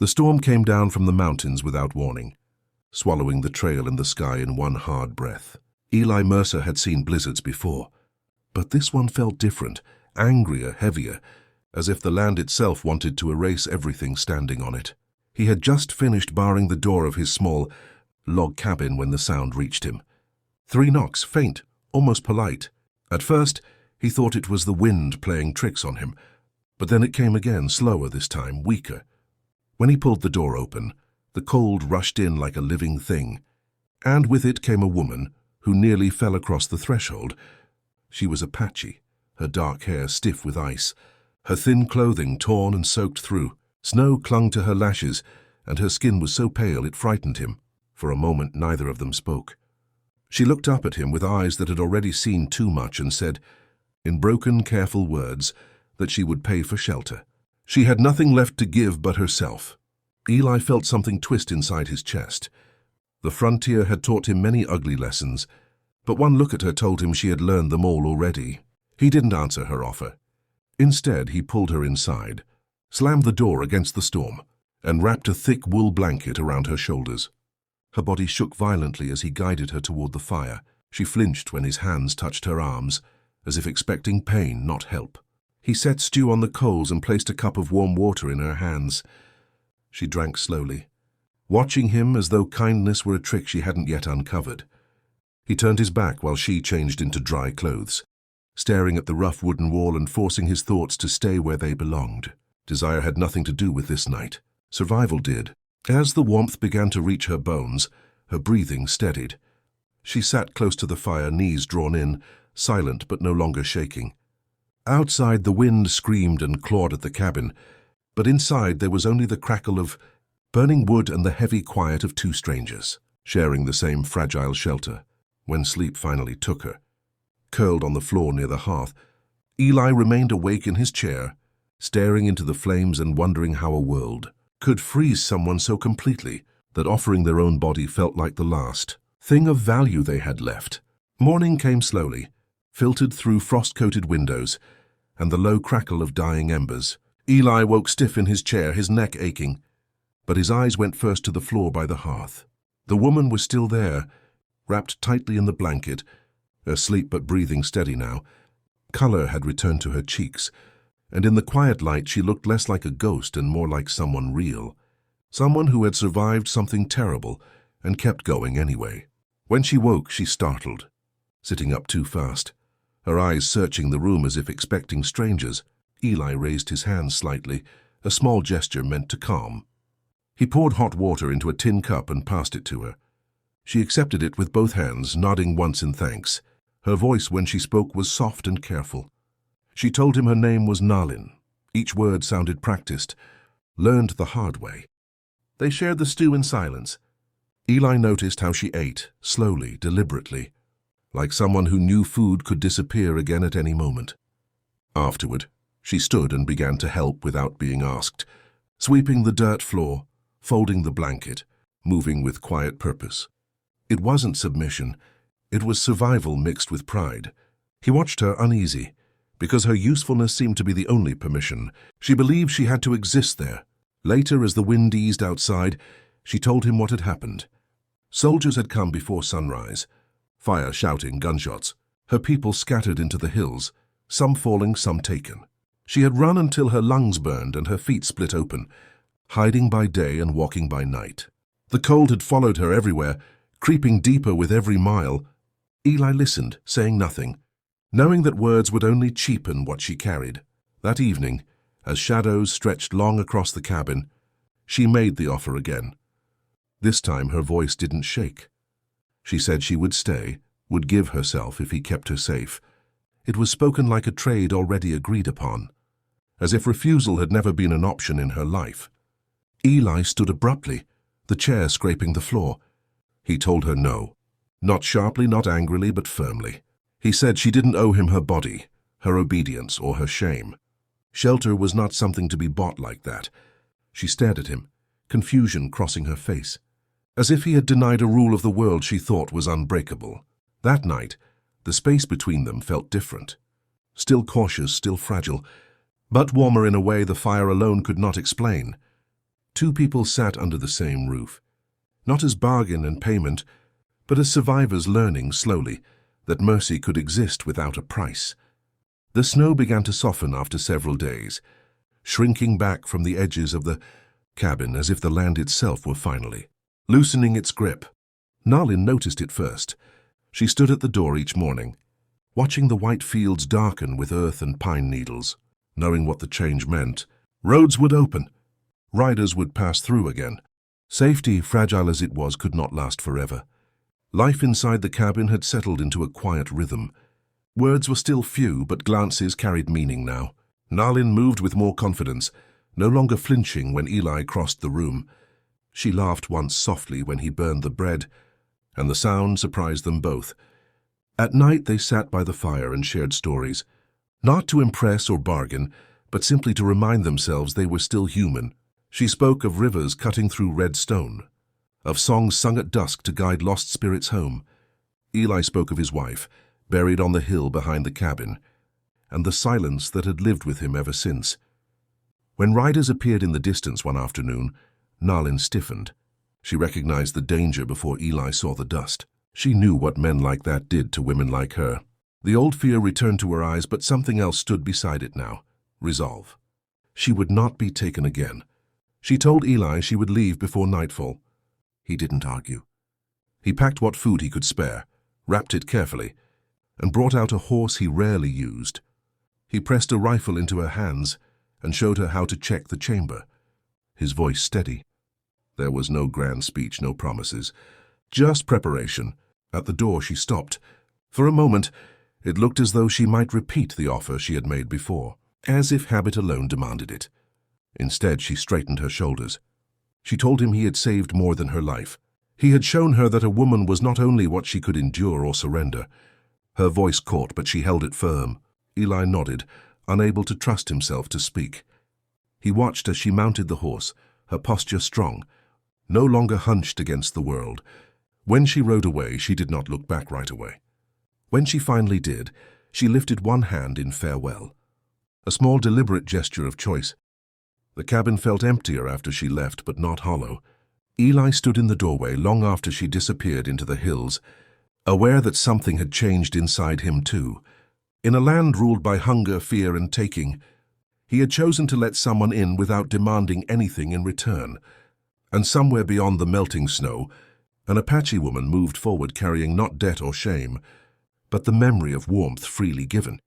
The storm came down from the mountains without warning, swallowing the trail in the sky in one hard breath. Eli Mercer had seen blizzards before, but this one felt different, angrier, heavier, as if the land itself wanted to erase everything standing on it. He had just finished barring the door of his small log cabin when the sound reached him. 3 knocks, faint, almost polite. At first, he thought it was the wind playing tricks on him, but then it came again, slower this time, weaker. When he pulled the door open, the cold rushed in like a living thing, and with it came a woman who nearly fell across the threshold. She was Apache, her dark hair stiff with ice, her thin clothing torn and soaked through. Snow clung to her lashes, and her skin was so pale it frightened him. For a moment neither of them spoke. She looked up at him with eyes that had already seen too much and said, in broken, careful words, that she would pay for shelter. She had nothing left to give but herself. Eli felt something twist inside his chest. The frontier had taught him many ugly lessons, but one look at her told him she had learned them all already. He didn't answer her offer. Instead, he pulled her inside, slammed the door against the storm, and wrapped a thick wool blanket around her shoulders. Her body shook violently as he guided her toward the fire. She flinched when his hands touched her arms, as if expecting pain, not help. He set stew on the coals and placed a cup of warm water in her hands. She drank slowly, watching him as though kindness were a trick she hadn't yet uncovered. He turned his back while she changed into dry clothes, staring at the rough wooden wall and forcing his thoughts to stay where they belonged. Desire had nothing to do with this night. Survival did. As the warmth began to reach her bones, her breathing steadied. She sat close to the fire, knees drawn in, silent but no longer shaking. Outside, the wind screamed and clawed at the cabin, but inside there was only the crackle of burning wood and the heavy quiet of 2 strangers, sharing the same fragile shelter. When sleep finally took her, curled on the floor near the hearth, Eli remained awake in his chair, staring into the flames and wondering how a world could freeze someone so completely that offering their own body felt like the last thing of value they had left. Morning came slowly, filtered through frost-coated windows and the low crackle of dying embers. Eli woke stiff in his chair, his neck aching, but his eyes went first to the floor by the hearth. The woman was still there, wrapped tightly in the blanket, asleep but breathing steady now. Color had returned to her cheeks, and in the quiet light she looked less like a ghost and more like someone real, someone who had survived something terrible and kept going anyway. When she woke, she startled, sitting up too fast, her eyes searching the room as if expecting strangers. Eli raised his hands slightly, a small gesture meant to calm. He poured hot water into a tin cup and passed it to her. She accepted it with both hands, nodding once in thanks. Her voice when she spoke was soft and careful. She told him her name was Nalin. Each word sounded practiced, learned the hard way. They shared the stew in silence. Eli noticed how she ate, slowly, deliberately, like someone who knew food could disappear again at any moment. Afterward, she stood and began to help without being asked, sweeping the dirt floor, folding the blanket, moving with quiet purpose. It wasn't submission, it was survival mixed with pride. He watched her uneasy, because her usefulness seemed to be the only permission. She believed she had to exist there. Later, as the wind eased outside, she told him what had happened. Soldiers had come before sunrise, fire, shouting, gunshots. Her people scattered into the hills, some falling, some taken. She had run until her lungs burned and her feet split open, hiding by day and walking by night. The cold had followed her everywhere, creeping deeper with every mile. Eli listened, saying nothing, knowing that words would only cheapen what she carried. That evening, as shadows stretched long across the cabin, she made the offer again. This time her voice didn't shake. She said she would stay, would give herself if he kept her safe. It was spoken like a trade already agreed upon, as if refusal had never been an option in her life. Eli stood abruptly, the chair scraping the floor. He told her no, not sharply, not angrily, but firmly. He said she didn't owe him her body, her obedience, or her shame. Shelter was not something to be bought like that. She stared at him, confusion crossing her face, as if he had denied a rule of the world she thought was unbreakable. That night, the space between them felt different. Still cautious, still fragile, but warmer in a way the fire alone could not explain. Two people sat under the same roof, not as bargain and payment, but as survivors learning slowly that mercy could exist without a price. The snow began to soften after several days, shrinking back from the edges of the cabin as if the land itself were finally loosening its grip. Nalin noticed it first. She stood at the door each morning, watching the white fields darken with earth and pine needles, knowing what the change meant. Roads would open. Riders would pass through again. Safety, fragile as it was, could not last forever. Life inside the cabin had settled into a quiet rhythm. Words were still few, but glances carried meaning now. Nalin moved with more confidence, no longer flinching when Eli crossed the room. She laughed once softly when he burned the bread, and the sound surprised them both. At night they sat by the fire and shared stories, not to impress or bargain, but simply to remind themselves they were still human. She spoke of rivers cutting through red stone, of songs sung at dusk to guide lost spirits home. Eli spoke of his wife, buried on the hill behind the cabin, and the silence that had lived with him ever since. When riders appeared in the distance one afternoon, Nalin stiffened. She recognized the danger before Eli saw the dust. She knew what men like that did to women like her. The old fear returned to her eyes, but something else stood beside it now. Resolve. She would not be taken again. She told Eli she would leave before nightfall. He didn't argue. He packed what food he could spare, wrapped it carefully, and brought out a horse he rarely used. He pressed a rifle into her hands and showed her how to check the chamber, his voice steady. There was no grand speech, no promises, just preparation. At the door she stopped. For a moment, it looked as though she might repeat the offer she had made before, as if habit alone demanded it. Instead, she straightened her shoulders. She told him he had saved more than her life. He had shown her that a woman was not only what she could endure or surrender. Her voice caught, but she held it firm. Eli nodded, unable to trust himself to speak. He watched as she mounted the horse, her posture strong, no longer hunched against the world. When she rode away, she did not look back right away. When she finally did, she lifted one hand in farewell, a small deliberate gesture of choice. The cabin felt emptier after she left, but not hollow. Eli stood in the doorway long after she disappeared into the hills, aware that something had changed inside him too. In a land ruled by hunger, fear, and taking, he had chosen to let someone in without demanding anything in return. And somewhere beyond the melting snow, an Apache woman moved forward carrying not debt or shame, but the memory of warmth freely given.